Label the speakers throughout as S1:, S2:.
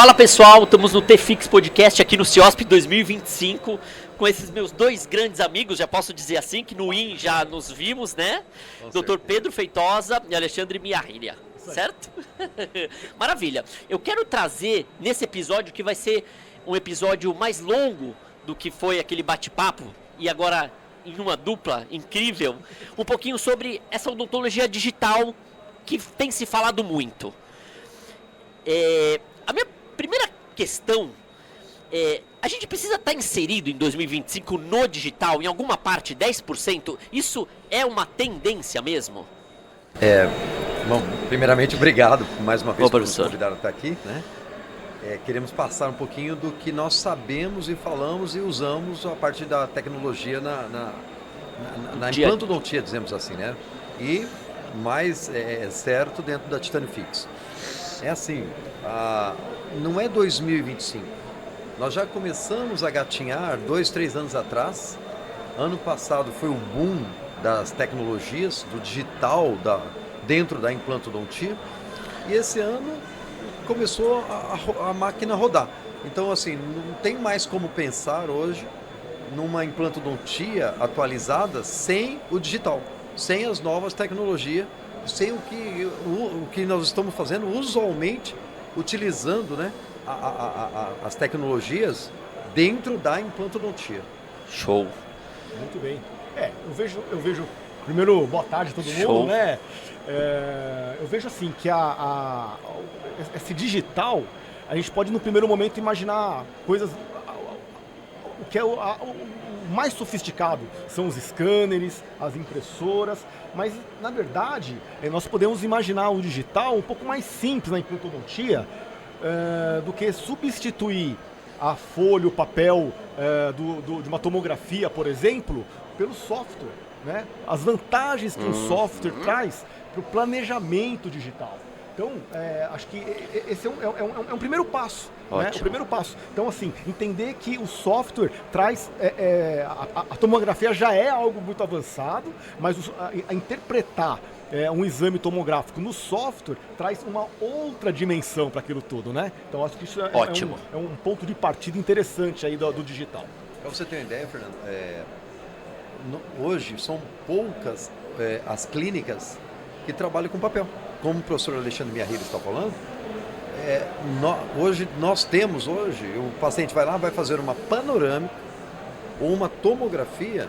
S1: Fala pessoal, estamos no TFix Podcast aqui no CIOSP 2025 com esses meus dois grandes amigos, já posso dizer assim, que no IN já nos vimos, né? Dr. Pedro Feitosa e Alexandre Miarrilha, certo? Maravilha. Eu quero trazer nesse episódio, que vai ser um episódio mais longo do que foi aquele bate-papo, e agora em uma dupla incrível, um pouquinho sobre essa odontologia digital que tem se falado muito. A minha primeira questão é, a gente precisa estar inserido em 2025 no digital, em alguma parte, 10%? Isso é uma tendência mesmo?
S2: Bom, primeiramente, obrigado mais uma vez por nos
S1: professor.
S2: convidar a estar aqui, né? Queremos passar um pouquinho do que nós sabemos e falamos e usamos a partir da tecnologia na implantodontia, dizemos assim, né? E mais certo dentro da Titânio Fix. É assim, não é 2025. Nós já começamos a gatinhar 2, 3 anos atrás. Ano passado foi o boom das tecnologias, do digital dentro da implantodontia. E esse ano começou a máquina rodar. Então, assim, não tem mais como pensar hoje numa implantodontia atualizada sem o digital, sem as novas tecnologias, sem o que nós estamos fazendo usualmente, utilizando, né, as tecnologias dentro da implantodontia.
S1: Show.
S3: Muito bem. Eu vejo primeiro, boa tarde a todo mundo, né? Eu vejo assim que esse digital, a gente pode no primeiro momento imaginar coisas, o que é o mais sofisticado são os scanners, as impressoras, mas na verdade nós podemos imaginar o digital um pouco mais simples na implantodontia do que substituir a folha, o papel de uma tomografia, por exemplo, pelo software, né? As vantagens que o software traz para o planejamento digital. Então, acho que esse é um primeiro passo. Né? O primeiro passo. Então, assim, entender que o software traz... a tomografia já é algo muito avançado, mas a interpretar um exame tomográfico no software traz uma outra dimensão para aquilo tudo, né? Então, acho que isso é um ponto de partida interessante aí do digital.
S2: Para você ter uma ideia, Fernando, hoje são poucas as clínicas que trabalham com papel. Como o professor Alexandre Miarrilha está falando, hoje o paciente vai lá, vai fazer uma panorâmica ou uma tomografia,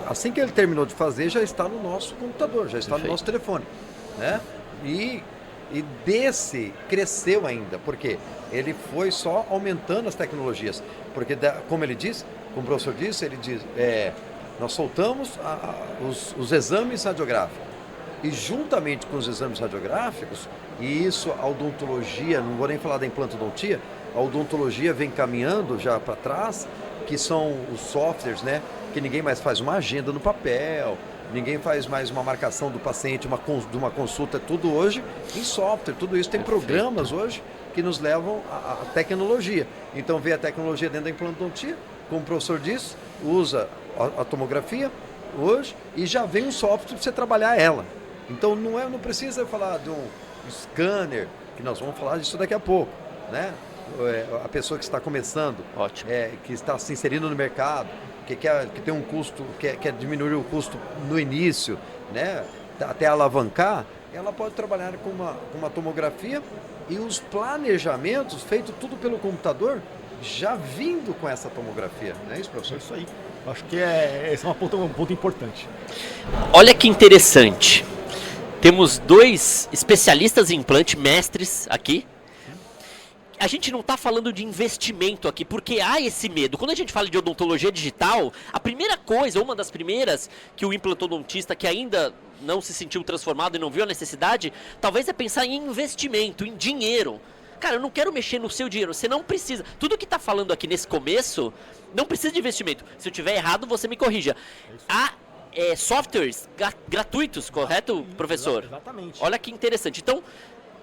S2: assim que ele terminou de fazer, já está no nosso computador, já está no nosso telefone, né? E desse cresceu ainda, porque ele foi só aumentando as tecnologias, porque como ele disse, como o professor disse, ele diz, nós soltamos os exames radiográficos. E juntamente com os exames radiográficos, e isso a odontologia, não vou nem falar da implantodontia, a odontologia vem caminhando já para trás, que são os softwares, né? Que ninguém mais faz uma agenda no papel, ninguém faz mais uma marcação do paciente, de uma consulta, tudo hoje em software, tudo isso tem programas hoje que nos levam à tecnologia. Então vem a tecnologia dentro da implantodontia, como o professor disse, usa a tomografia hoje e já vem um software para você trabalhar ela. Então não precisa falar de um scanner, que nós vamos falar disso daqui a pouco, né? A pessoa que está começando, que está se inserindo no mercado, que tem um custo, quer diminuir o custo no início, né? Até alavancar, ela pode trabalhar com uma tomografia e os planejamentos feitos tudo pelo computador, já vindo com essa tomografia, não é isso, professor?
S3: É isso aí. Acho que esse é um ponto importante.
S1: Olha que interessante. Temos dois especialistas em implante, mestres aqui. A gente não está falando de investimento aqui, porque há esse medo. Quando a gente fala de odontologia digital, a primeira coisa, uma das primeiras, que o implantodontista que ainda não se sentiu transformado e não viu a necessidade, talvez é pensar em investimento, em dinheiro. Cara, eu não quero mexer no seu dinheiro, você não precisa. Tudo que está falando aqui nesse começo, não precisa de investimento. Se eu estiver errado, você me corrija. Há softwares gratuitos, correto, professor?
S3: Exatamente.
S1: Olha que interessante. Então,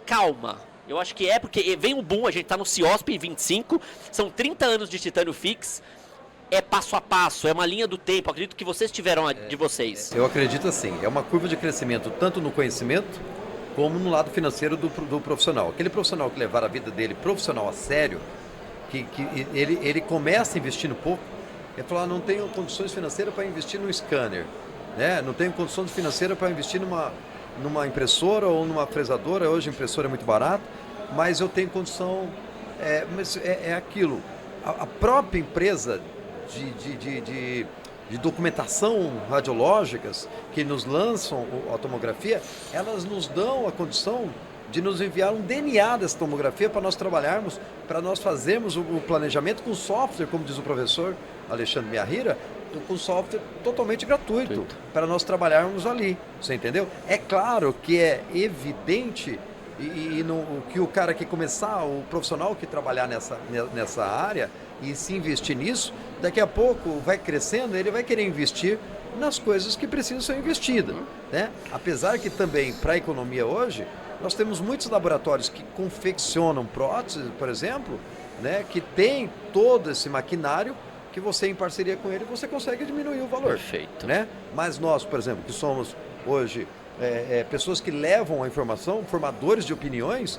S1: calma. Eu acho que porque vem um boom, a gente está no CIOSP 25, são 30 anos de Titânio Fix, é passo a passo, é uma linha do tempo, acredito que vocês tiveram de vocês.
S2: Eu acredito assim, é uma curva de crescimento tanto no conhecimento como no lado financeiro do profissional. Aquele profissional que levar a vida dele profissional a sério, que ele começa investindo pouco, ele fala, não tenho condições financeiras para investir num scanner, né? Não tenho condições financeiras para investir numa impressora ou numa fresadora. Hoje a impressora é muito barata, mas eu tenho condição, mas é aquilo. A própria empresa de documentação radiológicas que nos lançam a tomografia, elas nos dão a condição de nos enviar um DNA dessa tomografia para nós trabalharmos, para nós fazermos o planejamento com software, como diz o professor Alexandre Miahira, com software totalmente gratuito, para nós trabalharmos ali, você entendeu? É claro que é evidente que o cara que começar, o profissional que trabalhar nessa área e se investir nisso, daqui a pouco vai crescendo, ele vai querer investir nas coisas que precisam ser investidas, né? Apesar que também, para a economia hoje, nós temos muitos laboratórios que confeccionam próteses, por exemplo, né, que tem todo esse maquinário que você, em parceria com ele, você consegue diminuir o valor.
S1: Perfeito.
S2: Né? Mas nós, por exemplo, que somos hoje pessoas que levam a informação, formadores de opiniões,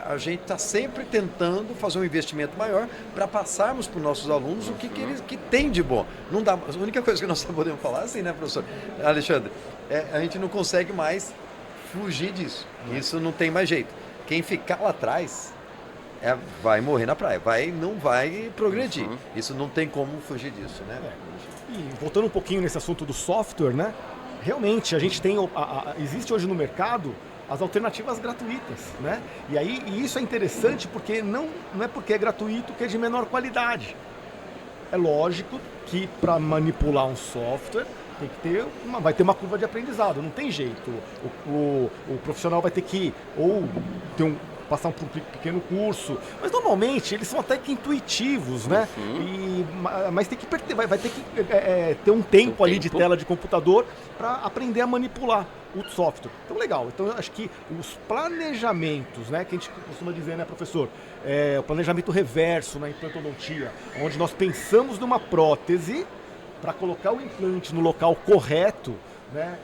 S2: a gente está sempre tentando fazer um investimento maior para passarmos para os nossos alunos o que eles que tem de bom. Não dá, a única coisa que nós podemos falar assim, né, professor Alexandre, a gente não consegue mais fugir disso. Isso não tem mais jeito. Quem ficar lá atrás vai morrer na praia, não vai progredir. Isso não tem como fugir disso, né?
S3: E voltando um pouquinho nesse assunto do software, né? Realmente a gente tem, existe hoje no mercado as alternativas gratuitas, né? E isso é interessante porque não é porque é gratuito que é de menor qualidade. É lógico que para manipular um software tem que ter vai ter uma curva de aprendizado, não tem jeito. O profissional vai ter que passar por um pequeno curso, mas normalmente eles são até que intuitivos, né? Mas tem que vai ter que ter um tempo ali de tela de computador para aprender a manipular o software. Então, legal. Então, eu acho que os planejamentos, né, que a gente costuma dizer, né, professor, o planejamento reverso na implantodontia, onde nós pensamos numa prótese para colocar o implante no local correto, né,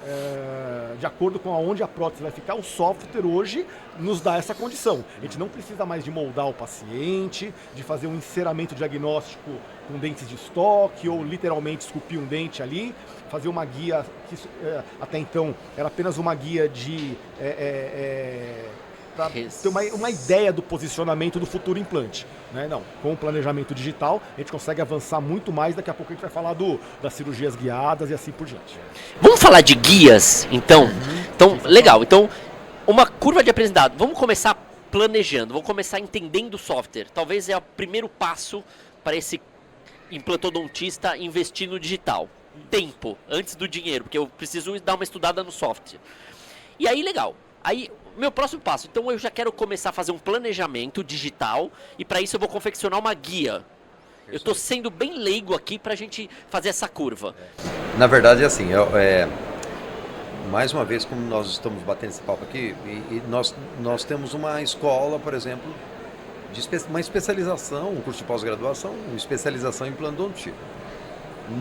S3: de acordo com onde a prótese vai ficar, o software hoje nos dá essa condição. A gente não precisa mais de moldar o paciente, de fazer um enceramento diagnóstico com dentes de estoque ou literalmente esculpir um dente ali, fazer uma guia que até então era apenas uma guia para ter uma ideia do posicionamento do futuro implante. Né? Não, com o planejamento digital a gente consegue avançar muito mais. Daqui a pouco a gente vai falar das cirurgias guiadas e assim por diante.
S1: Vamos falar de guias, então? Então, legal. Então, uma curva de aprendizado. Vamos começar planejando, vamos começar entendendo o software. Talvez é o primeiro passo para esse implantodontista investir no digital. Tempo, antes do dinheiro, porque eu preciso dar uma estudada no software. E aí, legal. Aí, meu próximo passo, então eu já quero começar a fazer um planejamento digital e para isso eu vou confeccionar uma guia. Eu estou sendo bem leigo aqui para a gente fazer essa curva.
S2: Na verdade, é assim, mais uma vez, como nós estamos batendo esse papo aqui, e nós temos uma escola, por exemplo, uma especialização, um curso de pós-graduação, uma especialização em implantodontia.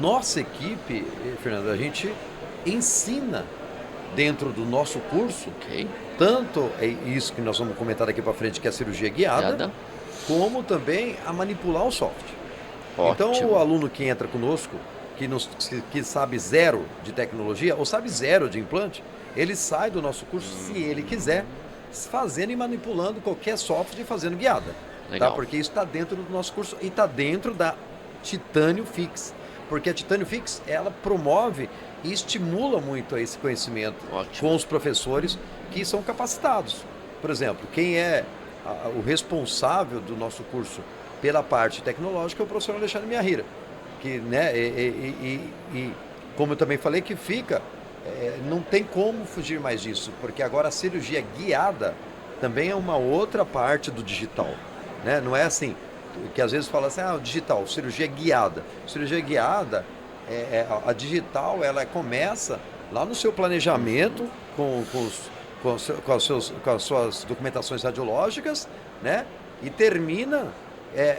S2: Nossa equipe, Fernando, a gente ensina dentro do nosso curso, tanto é isso que nós vamos comentar daqui para frente, que é a cirurgia guiada, como também a manipular o software. Ótimo. Então, o aluno que entra conosco, que sabe zero de tecnologia, ou sabe zero de implante, ele sai do nosso curso, se ele quiser, fazendo e manipulando qualquer software e fazendo guiada. Tá? Porque isso está dentro do nosso curso e está dentro da Titânio Fix. Porque a Titânio Fix, ela promove e estimula muito esse conhecimento com os professores que são capacitados. Por exemplo, quem é o responsável do nosso curso pela parte tecnológica é o professor Alexandre Miahira, que, né, e como eu também falei, que não tem como fugir mais disso, porque agora a cirurgia guiada também é uma outra parte do digital, né? Não é assim, que às vezes fala assim, o digital, cirurgia guiada. Cirurgia guiada, a digital, ela começa lá no seu planejamento, com as suas documentações radiológicas, né? E termina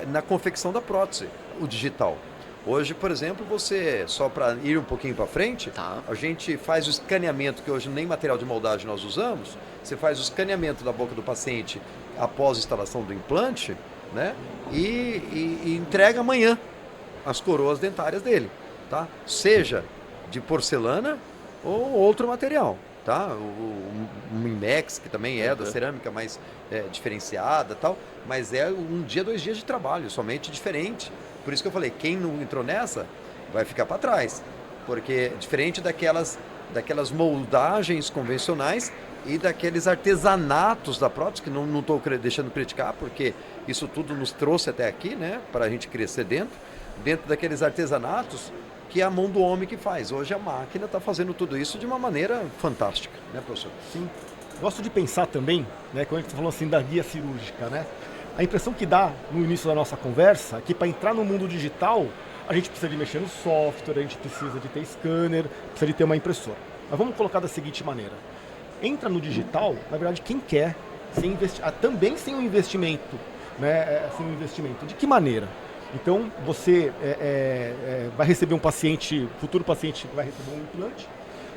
S2: na confecção da prótese, o digital. Hoje, por exemplo, você, só para ir um pouquinho para frente,
S1: Tá.
S2: a gente faz o escaneamento, que hoje nem material de moldagem nós usamos, você faz o escaneamento da boca do paciente após a instalação do implante, né? E entrega amanhã as coroas dentárias dele, tá? Seja de porcelana ou outro material, tá? O Mimex, que também é da cerâmica mais diferenciada e tal, mas é 1 dia, 2 dias de trabalho, somente diferente. Por isso que eu falei, quem não entrou nessa vai ficar para trás, porque diferente daquelas moldagens convencionais e daqueles artesanatos da prótese, que não estou deixando criticar, porque isso tudo nos trouxe até aqui, né, para a gente crescer dentro daqueles artesanatos que é a mão do homem que faz. Hoje a máquina está fazendo tudo isso de uma maneira fantástica, né, professor?
S3: Sim. Gosto de pensar também, né, quando a gente falou assim da guia cirúrgica, né? A impressão que dá no início da nossa conversa é que para entrar no mundo digital, a gente precisa de mexer no software, a gente precisa de ter scanner, precisa de ter uma impressora. Mas vamos colocar da seguinte maneira. Entra no digital, na verdade, quem quer, também sem um investimento, né? Sem um investimento. De que maneira? Então, você vai receber um paciente, futuro paciente vai receber um implante,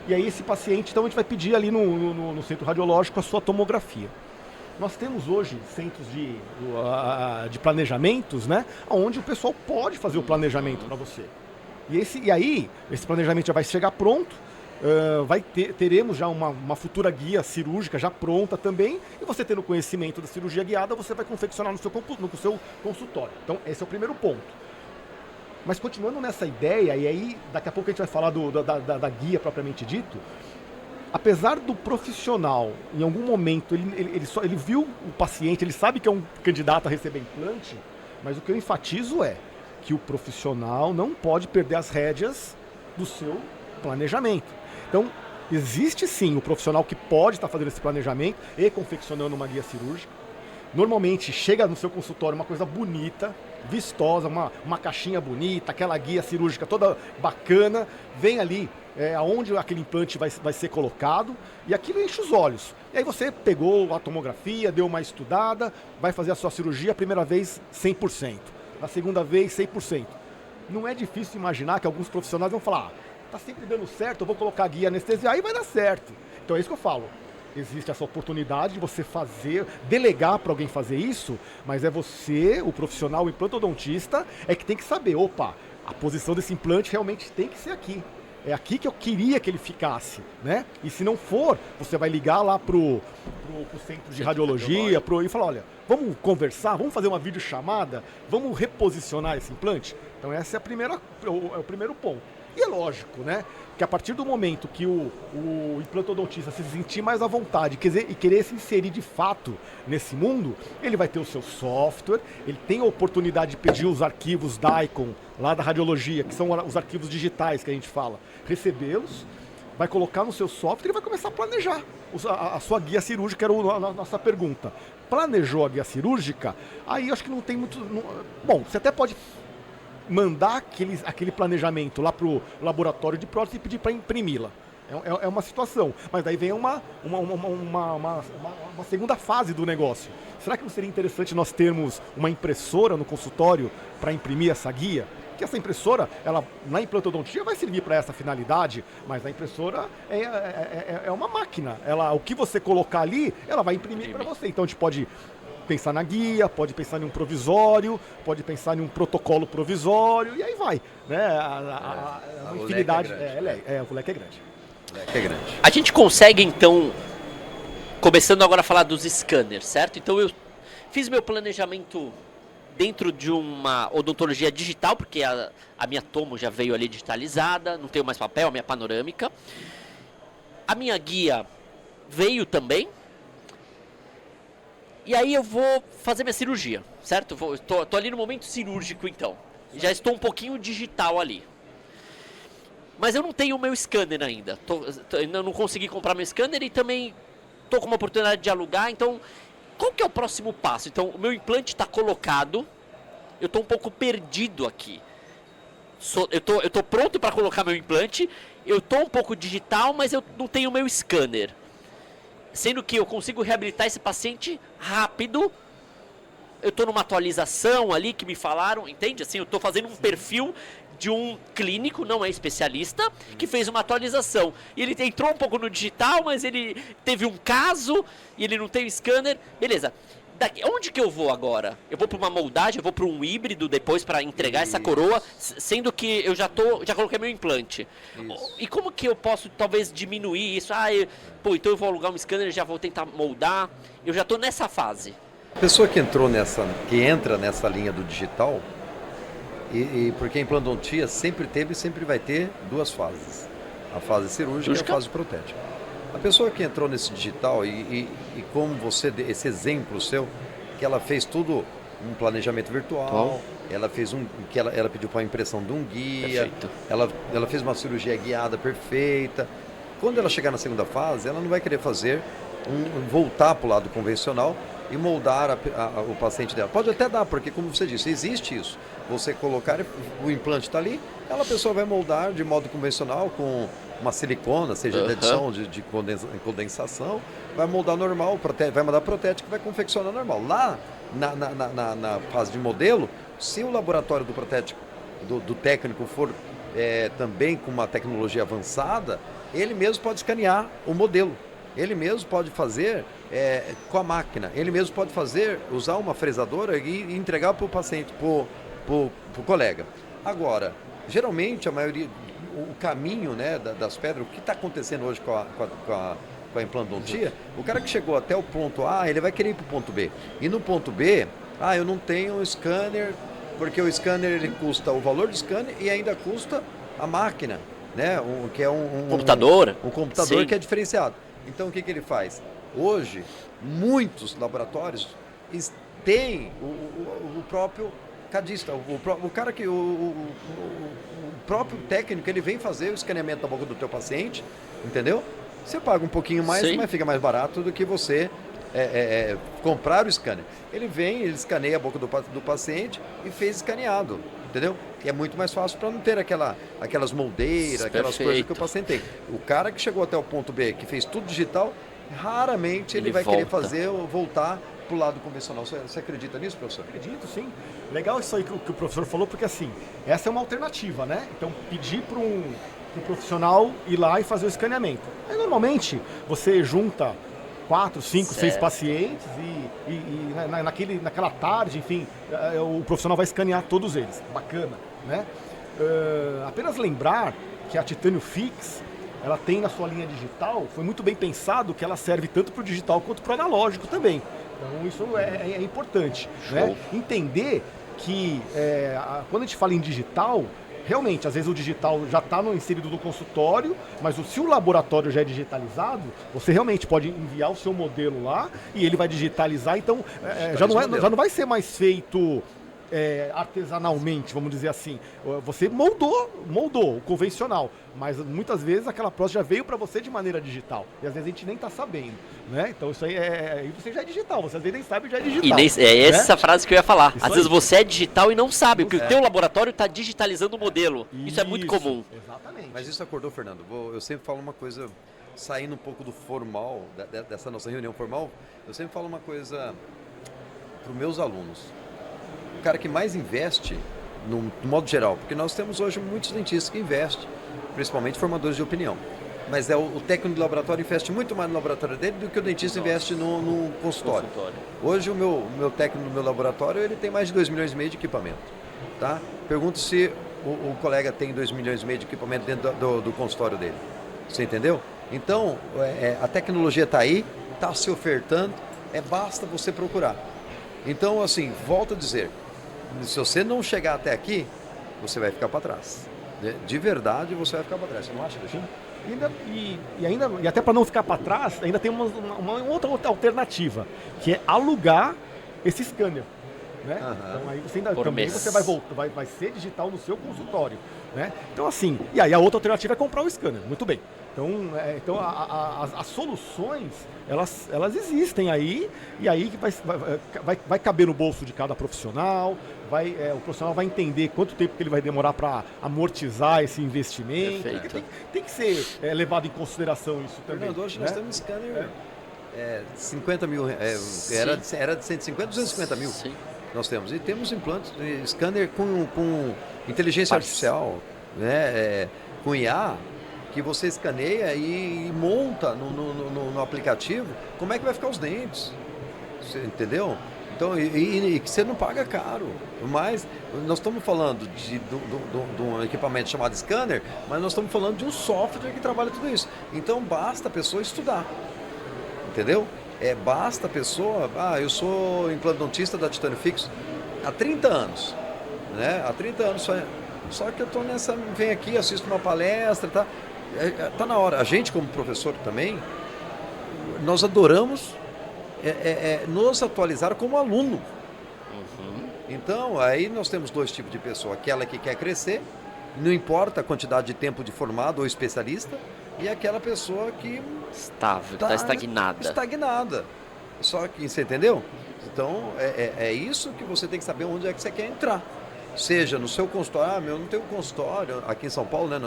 S3: e aí esse paciente, então a gente vai pedir ali no centro radiológico a sua tomografia. Nós temos hoje centros de planejamentos, né, onde o pessoal pode fazer o planejamento para você. E aí, esse planejamento já vai chegar pronto, teremos já uma futura guia cirúrgica já pronta também, e você tendo conhecimento da cirurgia guiada, você vai confeccionar no seu consultório. Então, esse é o primeiro ponto. Mas continuando nessa ideia, e aí daqui a pouco a gente vai falar da guia propriamente dito, apesar do profissional, em algum momento, ele viu o paciente, ele sabe que é um candidato a receber implante, mas o que eu enfatizo é que o profissional não pode perder as rédeas do seu planejamento. Então, existe sim o profissional que pode estar fazendo esse planejamento e confeccionando uma guia cirúrgica. Normalmente chega no seu consultório uma coisa bonita, vistosa, uma caixinha bonita, aquela guia cirúrgica toda bacana, vem ali aonde aquele implante vai ser colocado, e aquilo enche os olhos. E aí você pegou a tomografia, deu uma estudada, vai fazer a sua cirurgia, a primeira vez 100%, na segunda vez 100%. Não é difícil imaginar que alguns profissionais vão falar, tá sempre dando certo, eu vou colocar a guia anestesiar e vai dar certo. Então é isso que eu falo. Existe essa oportunidade de você delegar para alguém fazer isso, mas é você, o profissional, o implantodontista, é que tem que saber, opa, a posição desse implante realmente tem que ser aqui. É aqui que eu queria que ele ficasse, né? E se não for, você vai ligar lá pro centro de radiologia e falar, olha, vamos conversar, vamos fazer uma videochamada, vamos reposicionar esse implante? Então esse é o primeiro ponto. E é lógico, né? Que a partir do momento que o implantodontista se sentir mais à vontade e querer se inserir de fato nesse mundo, ele vai ter o seu software, ele tem a oportunidade de pedir os arquivos DICOM lá da radiologia, que são os arquivos digitais que a gente fala, recebê-los, vai colocar no seu software e vai começar a planejar a sua guia cirúrgica, era a nossa pergunta. Planejou a guia cirúrgica? Aí eu acho que não tem muito... Bom, você até pode mandar aquele planejamento lá para o laboratório de prótese e pedir para imprimi-la. É uma situação. Mas daí vem uma segunda fase do negócio. Será que não seria interessante nós termos uma impressora no consultório para imprimir essa guia? Que essa impressora, ela na implantodontia vai servir para essa finalidade, mas a impressora é uma máquina. O que você colocar ali, ela vai imprimir para você. Então a gente pode pensar na guia, pode pensar em um provisório, pode pensar em um protocolo provisório, e aí vai, né? A infinidade. O leque é grande.
S2: O leque é grande.
S1: A gente consegue, então, começando agora a falar dos scanners, certo? Então eu fiz meu planejamento dentro de uma odontologia digital, porque a minha tomo já veio ali digitalizada, não tenho mais papel, a minha panorâmica. A minha guia veio também. E aí eu vou fazer minha cirurgia, certo? Tô ali no momento cirúrgico, então. Já estou um pouquinho digital ali. Mas eu não tenho o meu scanner ainda. Ainda não consegui comprar meu scanner e também estou com uma oportunidade de alugar. Então, qual que é o próximo passo? Então, o meu implante está colocado. Eu estou um pouco perdido aqui. Eu tô pronto para colocar meu implante. Eu estou um pouco digital, mas eu não tenho o meu scanner. Sendo que eu consigo reabilitar esse paciente rápido. Eu estou numa atualização ali que me falaram, entende? Assim, eu estou fazendo um perfil de um clínico, não é especialista, que fez uma atualização. E ele entrou um pouco no digital, mas ele teve um caso e ele não tem o scanner. Beleza. Onde que eu vou agora? Eu vou para uma moldagem, eu vou para um híbrido depois para entregar essa coroa, sendo que eu já coloquei meu implante. Isso. E como que eu posso talvez diminuir isso? Então eu vou alugar um scanner e já vou tentar moldar. Eu já estou nessa fase.
S2: A pessoa que entra nessa linha do digital, porque a implantodontia sempre teve e sempre vai ter duas fases. A fase cirúrgica e a fase protética. A pessoa que entrou nesse digital e como você, esse exemplo seu, que ela fez tudo um planejamento virtual, ela fez ela pediu para a impressão de um guia, ela fez uma cirurgia guiada perfeita. Quando ela chegar na segunda fase, ela não vai querer voltar para o lado convencional e moldar o paciente dela. Pode até dar, porque como você disse, existe isso. Você colocar, o implante está ali, a pessoa vai moldar de modo convencional com uma silicona, seja de adição de condensação, vai moldar normal, vai mandar protético e vai confeccionar normal. Lá, na fase de modelo, se o laboratório do protético, do técnico for também com uma tecnologia avançada, ele mesmo pode escanear o modelo. Ele mesmo pode fazer com a máquina. Ele mesmo pode usar uma fresadora e entregar para o paciente, para o colega. Agora, geralmente a maioria, o caminho, né, das pedras, o que está acontecendo hoje com a implantodontia, o cara que chegou até o ponto A, ele vai querer ir para o ponto B. E no ponto B, eu não tenho um scanner, porque o scanner ele custa o valor do scanner e ainda custa a máquina, né, que é um
S1: computador.
S2: Um computador
S1: Sim.
S2: que é diferenciado. Então o que ele faz? Hoje, muitos laboratórios têm o próprio cadista, o cara que o próprio técnico, ele vem fazer o escaneamento da boca do teu paciente, entendeu? Você paga um pouquinho mais,
S1: Sim.
S2: mas fica mais barato do que você comprar o scanner. Ele vem, ele escaneia a boca do paciente e fez escaneado, entendeu? E é muito mais fácil para não ter aquelas moldeiras, aquelas coisas que o paciente tem. O cara que chegou até o ponto B, que fez tudo digital, raramente ele vai querer voltar para o lado convencional. Você acredita nisso, professor?
S3: Acredito, sim. Legal isso aí que o professor falou, porque assim, essa é uma alternativa, né? Então, pedir para um profissional ir lá e fazer o escaneamento. Aí, normalmente, você junta 4, 5, 6 pacientes e naquela tarde, enfim, o profissional vai escanear todos eles. Bacana, né? Apenas lembrar que a Titânio Fix, ela tem na sua linha digital, foi muito bem pensado que ela serve tanto para o digital quanto para o analógico também. Então isso é importante, né? Entender que quando a gente fala em digital, realmente, às vezes o digital já está inserido no consultório, mas se o laboratório já é digitalizado, você realmente pode enviar o seu modelo lá e ele vai digitalizar, então já não vai ser mais feito artesanalmente, vamos dizer assim. Você moldou o convencional, mas muitas vezes aquela prótese já veio para você de maneira digital e às vezes a gente nem está sabendo, né? Então isso aí você já é digital, você às vezes nem sabe já é digital.
S1: E essa frase que eu ia falar. Às vezes você é digital e não sabe, porque o teu laboratório está digitalizando o modelo. Isso é muito comum.
S3: Exatamente.
S2: Mas isso acordou, Fernando. Eu sempre falo uma coisa, saindo um pouco do formal, dessa nossa reunião formal, eu sempre falo uma coisa para os meus alunos. O cara que mais investe, no modo geral, porque nós temos hoje muitos dentistas que investem, principalmente formadores de opinião, mas o técnico do laboratório investe muito mais no laboratório dele do que o dentista investe no consultório. Hoje o meu técnico do meu laboratório, ele tem mais de 2,5 milhões de equipamento, tá? Pergunto se o colega tem 2,5 milhões de equipamento dentro do consultório dele. Você entendeu? Então, a tecnologia está aí, está se ofertando, basta você procurar. Então, assim, volto a dizer, se você não chegar até aqui, você vai ficar para trás. De verdade, você vai ficar para trás. Você não acha, Alexandre?
S3: E até para não ficar para trás, ainda tem uma outra alternativa, que é alugar esse scanner. Né? Então aí você vai ser digital no seu consultório, né? Então assim, e aí a outra alternativa é comprar o scanner, muito bem. Então as soluções elas existem aí, e aí vai caber no bolso de cada profissional, o profissional vai entender quanto tempo que ele vai demorar para amortizar esse investimento. Tem que ser levado em consideração isso também.
S2: Fernando, hoje nós temos scanner 50 mil, era de 150, 250 mil.
S1: Sim.
S2: Nós temos. E temos implantes, scanner com inteligência artificial, né? Com IA, que você escaneia e monta no aplicativo como é que vai ficar os dentes. Você entendeu? Então, e que você não paga caro. Mas nós estamos falando de um equipamento chamado scanner, mas nós estamos falando de um software que trabalha tudo isso. Então basta a pessoa estudar. Entendeu? Basta a pessoa. Eu sou implantodontista da Titânio Fixo há 30 anos. Né? Há 30 anos só que eu estou nessa. Venho aqui, assisto uma palestra, tá? Tá na hora. A gente, como professor também, nós adoramos nos atualizar como aluno. Então, aí nós temos dois tipos de pessoa. Aquela que quer crescer, não importa a quantidade de tempo de formado ou especialista, e aquela pessoa que
S1: está estagnada.
S2: Estagnada. Só que, você entendeu? Então, é isso que você tem que saber onde é que você quer entrar. Seja no seu consultório, eu não tenho consultório aqui em São Paulo, né?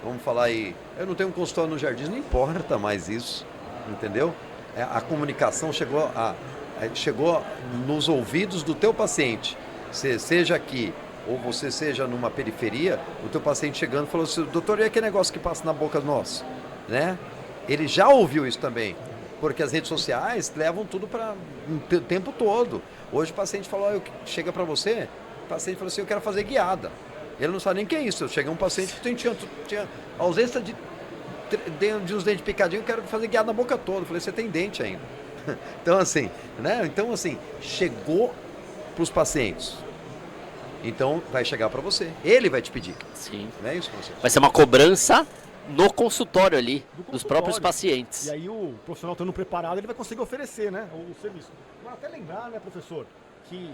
S2: Vamos falar aí, eu não tenho um consultório no Jardim, não importa mais isso, entendeu? A comunicação chegou nos ouvidos do teu paciente, seja aqui ou você seja numa periferia, o teu paciente chegando falou assim, doutor, e aquele negócio que passa na boca nossa? Né? Ele já ouviu isso também, porque as redes sociais levam tudo para o tempo todo. Hoje o paciente falou, chega para você, o paciente falou assim, eu quero fazer guiada. Ele não sabe nem o que é isso. Eu cheguei um paciente que tinha ausência de uns dentes picadinhos, eu quero fazer guiada na boca toda. Eu falei, você tem dente ainda. Então assim, né? Então assim, chegou para os pacientes. Então vai chegar para você. Ele vai te pedir.
S1: Sim.
S2: Não é isso, professor?
S1: Vai ser uma cobrança no consultório ali, dos próprios pacientes.
S3: E aí o profissional estando preparado, ele vai conseguir oferecer, né, o serviço. Mas até lembrar, né, professor, que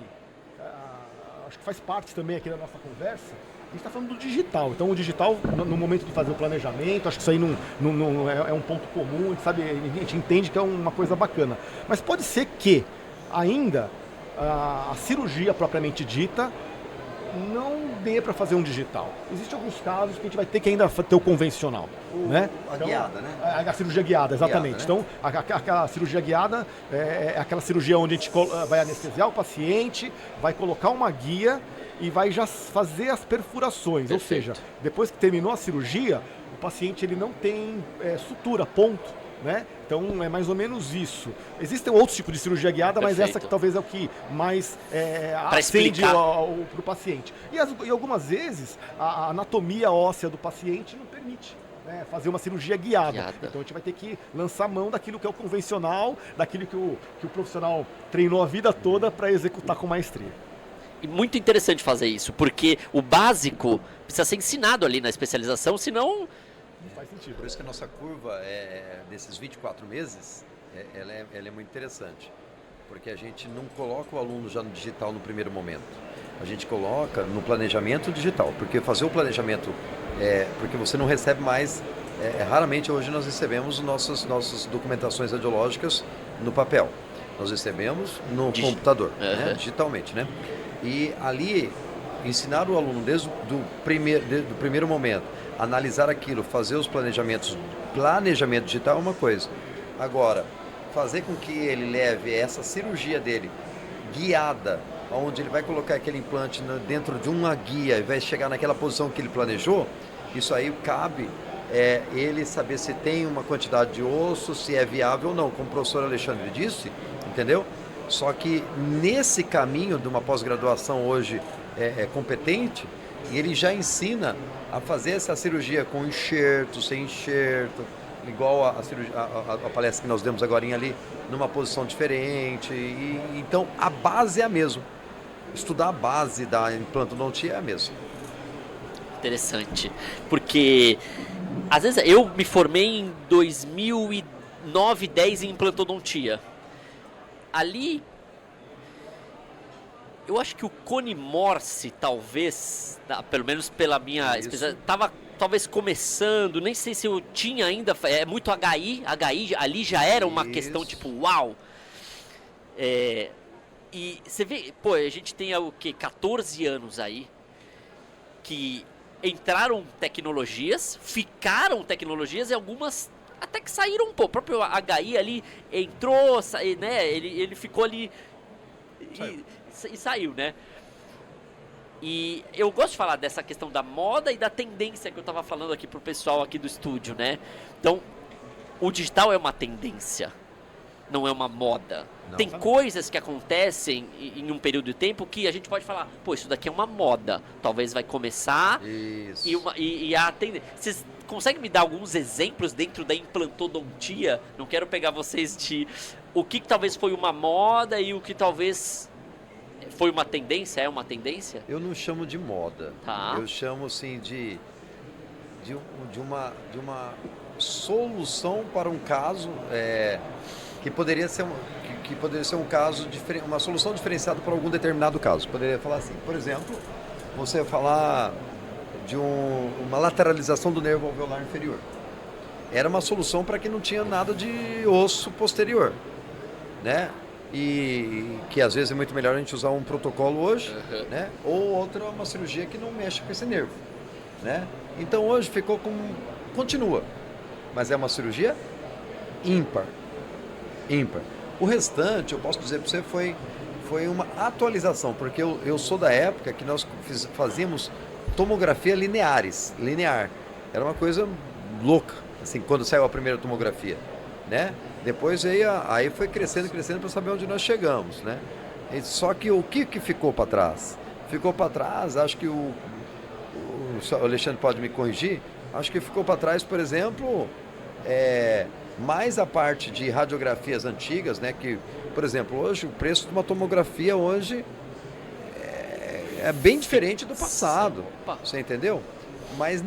S3: acho que faz parte também aqui da nossa conversa, a gente está falando do digital. Então o digital, no momento de fazer o planejamento, acho que isso aí não é um ponto comum, a gente sabe, a gente entende que é uma coisa bacana. Mas pode ser que ainda a cirurgia propriamente dita não dê para fazer um digital. Existem alguns casos que a gente vai ter que ainda ter o convencional. Né?
S2: A guiada, né?
S3: A cirurgia guiada, exatamente.
S2: Guiada, né?
S3: Então, aquela cirurgia guiada é aquela cirurgia onde a gente vai anestesiar o paciente, vai colocar uma guia e vai já fazer as perfurações.
S1: Perfeito.
S3: Ou seja, depois que terminou a cirurgia, o paciente ele não tem sutura, ponto. Né? Então é mais ou menos isso. Existem outros tipos de cirurgia guiada, mas essa que talvez é o que mais acende para o paciente. E algumas vezes a anatomia óssea do paciente não permite, né, fazer uma cirurgia guiada. Então a gente vai ter que lançar mão daquilo que é o convencional, daquilo que o profissional treinou a vida toda para executar com maestria.
S1: E muito interessante fazer isso, porque o básico precisa ser ensinado ali na especialização, senão...
S3: Faz sentido.
S2: Por isso que a nossa curva desses 24 meses, ela é muito interessante. Porque a gente não coloca o aluno já no digital no primeiro momento. A gente coloca no planejamento digital. Porque fazer o planejamento, porque você não recebe mais, raramente hoje nós recebemos nossas documentações radiológicas no papel. Nós recebemos no computador, né? Digitalmente, né? E ali, ensinar o aluno desde do primeiro momento, analisar aquilo, fazer os planejamentos, planejamento digital é uma coisa. Agora, fazer com que ele leve essa cirurgia dele guiada, onde ele vai colocar aquele implante dentro de uma guia e vai chegar naquela posição que ele planejou, isso aí cabe ele saber se tem uma quantidade de osso, se é viável ou não, como o professor Alexandre disse, entendeu? Só que nesse caminho de uma pós-graduação hoje competente, ele já ensina a fazer essa cirurgia com enxerto, sem enxerto, igual a palestra que nós demos agora ali, numa posição diferente. Então, a base é a mesma. Estudar a base da implantodontia é a mesma.
S1: Interessante, porque às vezes eu me formei em 2009, 10 em implantodontia. Ali, eu acho que o Cone Morse, talvez, pelo menos pela minha experiência, estava talvez começando, nem sei se eu tinha ainda, muito HI ali já era uma questão tipo, uau! E você vê, pô, a gente tem o quê? 14 anos aí, que entraram tecnologias, ficaram tecnologias e algumas até que saíram um pouco. O próprio HI ali entrou, né, ele ficou ali... e saiu, né? E eu gosto de falar dessa questão da moda e da tendência que eu tava falando aqui pro pessoal aqui do estúdio, né? Então, o digital é uma tendência, não é uma moda.
S2: Não.
S1: Tem coisas que acontecem em um período de tempo que a gente pode falar, pô, isso daqui é uma moda. Talvez vai começar
S2: Isso.
S1: e a tendência. Vocês conseguem me dar alguns exemplos dentro da implantodontia? Não quero pegar vocês de o que talvez foi uma moda e o que talvez foi uma tendência, é uma tendência?
S2: Eu não chamo de moda.
S1: Tá.
S2: Eu chamo assim de uma solução para um caso que poderia ser um caso uma solução diferenciada para algum determinado caso. Poderia falar assim, por exemplo, você falar de uma lateralização do nervo alveolar inferior. Era uma solução para quem não tinha nada de osso posterior, né? E que às vezes é muito melhor a gente usar um protocolo hoje, né? Ou outra, uma cirurgia que não mexe com esse nervo, né? Então hoje continua, mas é uma cirurgia ímpar. O restante, eu posso dizer para você, foi uma atualização, porque eu sou da época que nós fazíamos tomografia linear. Era uma coisa louca, assim, quando saiu a primeira tomografia, né? Depois aí foi crescendo para saber onde nós chegamos, né? Só que o que ficou para trás? Ficou para trás, acho que o Alexandre pode me corrigir, acho que ficou para trás, por exemplo, mais a parte de radiografias antigas, né? Que, por exemplo, hoje o preço de uma tomografia hoje é bem diferente do passado, você entendeu? Mas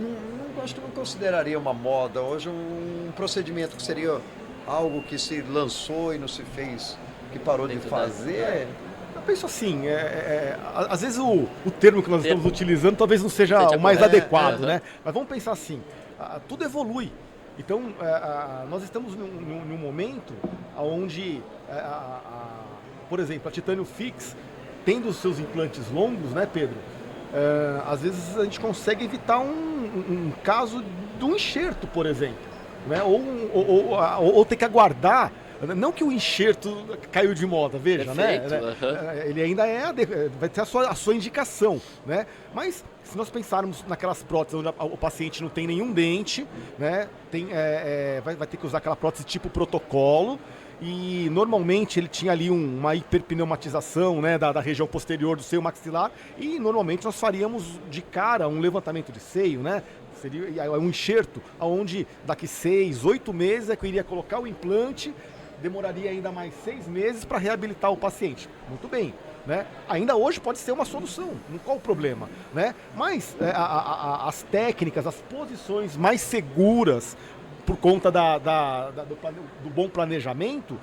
S2: acho que não consideraria uma moda hoje um procedimento que seria algo que se lançou e não se fez, que parou de fazer.
S3: Eu penso assim, às vezes o termo que nós estamos utilizando talvez não seja o mais adequado, né? Mas vamos pensar assim, tudo evolui. Então, nós estamos num momento onde, por exemplo, a Titânio Fix, tendo os seus implantes longos, né, Pedro? Às vezes a gente consegue evitar um caso de um enxerto, por exemplo, né? Ou ter que aguardar. Não que o enxerto caiu de moda, veja,
S1: perfeito,
S3: né? Ele ainda vai ter a sua indicação, né? Mas se nós pensarmos naquelas próteses onde o paciente não tem nenhum dente, né? Vai ter que usar aquela prótese tipo protocolo. E normalmente ele tinha ali uma hiperpneumatização, né, da região posterior do seio maxilar, e normalmente nós faríamos de cara um levantamento de seio, né? Seria um enxerto, onde daqui 6, 8 meses é que eu iria colocar o implante, demoraria ainda mais 6 meses para reabilitar o paciente. Muito bem, né? Ainda hoje pode ser uma solução, qual o problema, né? Mas as técnicas, as posições mais seguras, por conta do bom planejamento,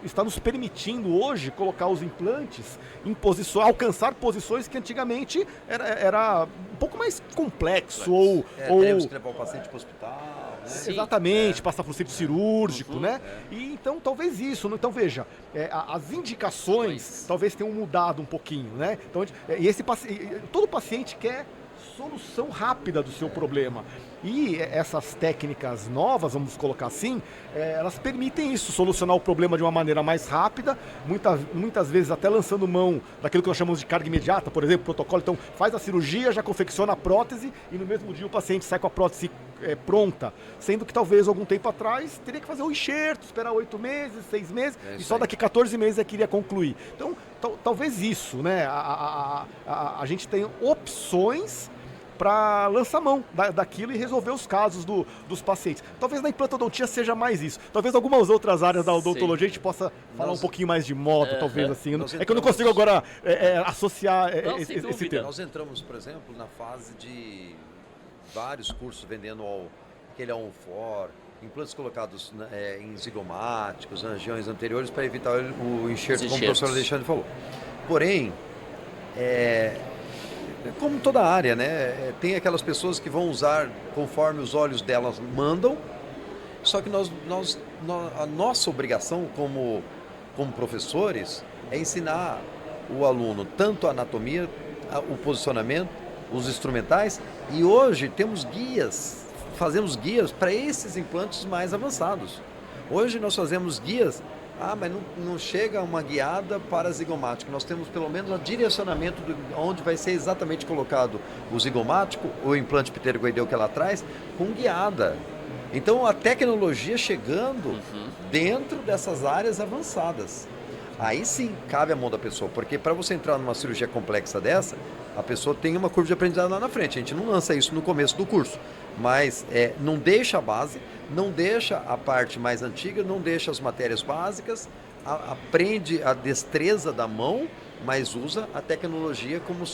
S3: está nos permitindo hoje colocar os implantes em posições, alcançar posições que antigamente era um pouco mais complexo.
S2: Temos que levar o paciente para o hospital. Né?
S3: Exatamente, passar por centro cirúrgico, né? E então talvez isso, então veja, as indicações talvez tenham mudado um pouquinho, né? Então, todo paciente quer solução rápida do seu problema. E essas técnicas novas, vamos colocar assim, elas permitem isso, solucionar o problema de uma maneira mais rápida, muitas vezes até lançando mão daquilo que nós chamamos de carga imediata, por exemplo, protocolo. Então faz a cirurgia, já confecciona a prótese e no mesmo dia o paciente sai com a prótese pronta, sendo que talvez algum tempo atrás teria que fazer o enxerto, esperar 8 meses, 6 meses e só daqui 14 meses é que iria concluir. Então talvez isso, né? A gente tem opções para lançar mão daquilo e resolver os casos dos pacientes. Talvez na implantodontia seja mais isso. Talvez algumas outras áreas da odontologia a gente possa falar um pouquinho mais de moda, talvez assim. É que eu não consigo agora associar esse termo.
S2: Nós entramos, por exemplo, na fase de vários cursos vendendo aquele on-for, implantes colocados em zigomáticos, nas regiões anteriores para evitar o enxerto, como o professor Alexandre falou. Porém, como toda área, né? Tem aquelas pessoas que vão usar conforme os olhos delas mandam, só que a nossa obrigação como professores é ensinar o aluno tanto a anatomia, o posicionamento, os instrumentais, e hoje fazemos guias para esses implantes mais avançados. Hoje nós fazemos guias Ah, mas não chega uma guiada para zigomático. Nós temos pelo menos um direcionamento de onde vai ser exatamente colocado o zigomático, o implante pterogoideu que ela traz, com guiada. Então a tecnologia chegando dentro dessas áreas avançadas. Aí sim cabe a mão da pessoa, porque para você entrar numa cirurgia complexa dessa, a pessoa tem uma curva de aprendizado lá na frente. A gente não lança isso no começo do curso, mas não deixa a base, não deixa a parte mais antiga, não deixa as matérias básicas, aprende a destreza da mão, mas usa a tecnologia como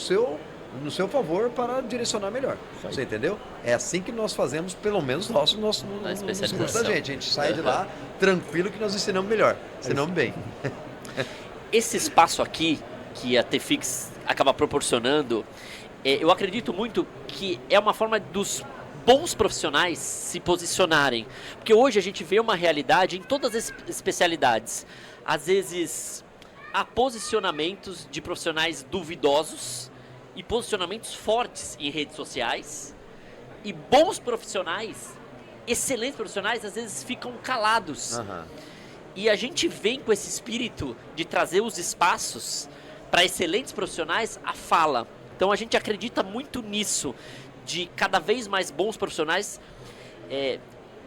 S2: no seu favor para direcionar melhor. Você entendeu? É assim que nós fazemos, pelo menos no curso da gente. A gente sai de lá tranquilo que nós ensinamos melhor, ensinamos bem.
S1: Esse espaço aqui que a TFIX acaba proporcionando, eu acredito muito que é uma forma dos bons profissionais se posicionarem. Porque hoje a gente vê uma realidade em todas as especialidades. Às vezes há posicionamentos de profissionais duvidosos e posicionamentos fortes em redes sociais. E bons profissionais, excelentes profissionais, às vezes ficam calados. E a gente vem com esse espírito de trazer os espaços para excelentes profissionais a fala. Então a gente acredita muito nisso, de cada vez mais bons profissionais.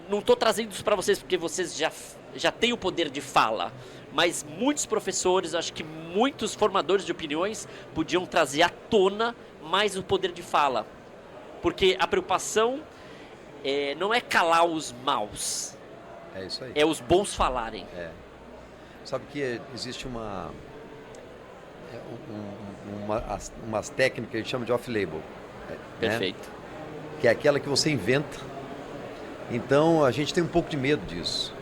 S1: Não estou trazendo isso para vocês porque vocês já têm o poder de fala, mas muitos professores, acho que muitos formadores de opiniões podiam trazer à tona mais o poder de fala. Porque a preocupação não é calar os maus.
S2: É isso aí.
S1: É os bons falarem.
S2: Sabe que existe umas técnicas que a gente chama de off-label.
S1: Perfeito.
S2: Né? Que é aquela que você inventa. Então, a gente tem um pouco de medo disso.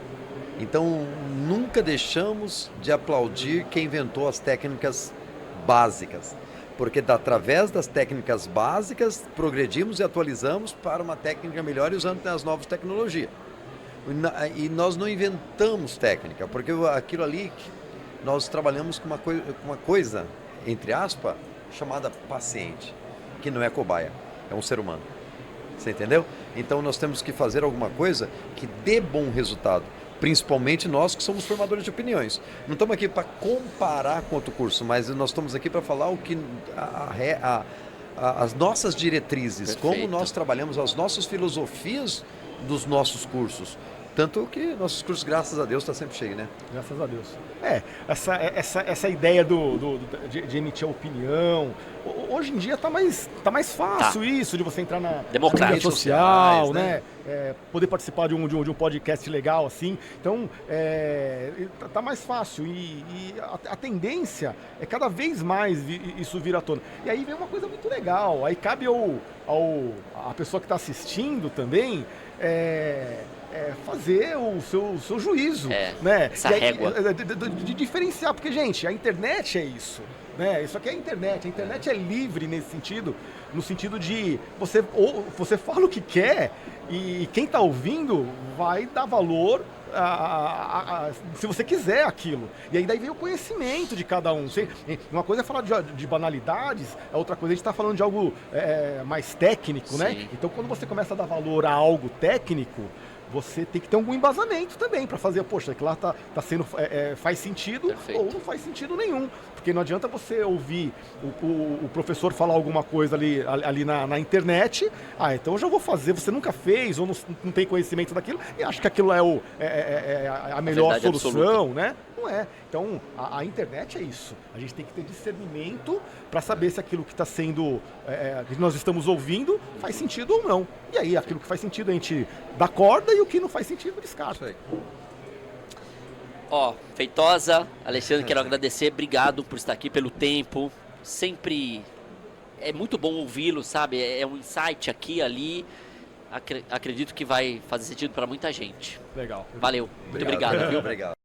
S2: Então, nunca deixamos de aplaudir quem inventou as técnicas básicas. Porque através das técnicas básicas, progredimos e atualizamos para uma técnica melhor usando as novas tecnologias. E nós não inventamos técnica, porque aquilo ali, nós trabalhamos com uma coisa, entre aspas, chamada paciente, que não é cobaia, é um ser humano. Você entendeu? Então nós temos que fazer alguma coisa que dê bom resultado, principalmente nós que somos formadores de opiniões. Não estamos aqui para comparar com outro curso, mas nós estamos aqui para falar o que as nossas diretrizes, como nós trabalhamos, as nossas filosofias dos nossos cursos. Tanto que nossos cursos, graças a Deus, está sempre cheio, né?
S3: Graças a Deus. Essa ideia de emitir a opinião, hoje em dia tá mais fácil isso, de você entrar na rede social,
S2: sociais,
S3: né? Poder participar de um podcast legal, assim. Então, tá mais fácil. E a tendência é cada vez mais isso vir à tona. E aí vem uma coisa muito legal. Aí cabe a pessoa que está assistindo também... fazer o seu juízo, né?
S1: Essa régua.
S3: De diferenciar, porque, gente, a internet é isso, né? Isso aqui é a internet é livre nesse sentido, no sentido de você fala o que quer e quem está ouvindo vai dar valor se você quiser aquilo. E aí daí vem o conhecimento de cada um. Uma coisa é falar de banalidades, a outra coisa a gente está falando de algo mais técnico, né? Então quando você começa a dar valor a algo técnico, você tem que ter algum embasamento também para fazer, poxa, que lá tá sendo, faz sentido ou não faz sentido nenhum. Porque não adianta você ouvir o professor falar alguma coisa ali na internet, então eu já vou fazer, você nunca fez ou não tem conhecimento daquilo e acha que aquilo é a melhor solução, absoluta, né? Não é. Então, a internet é isso. A gente tem que ter discernimento para saber se aquilo que está sendo, que nós estamos ouvindo, faz sentido ou não. E aí, aquilo que faz sentido a gente dá corda e o que não faz sentido descarta.
S1: Feitosa, Alexandre, quero agradecer, obrigado por estar aqui, pelo tempo. Sempre é muito bom ouvi-lo, sabe? É um insight aqui, ali. Acredito que vai fazer sentido para muita gente.
S3: Legal.
S1: Valeu. Muito obrigado, viu?
S2: Obrigado.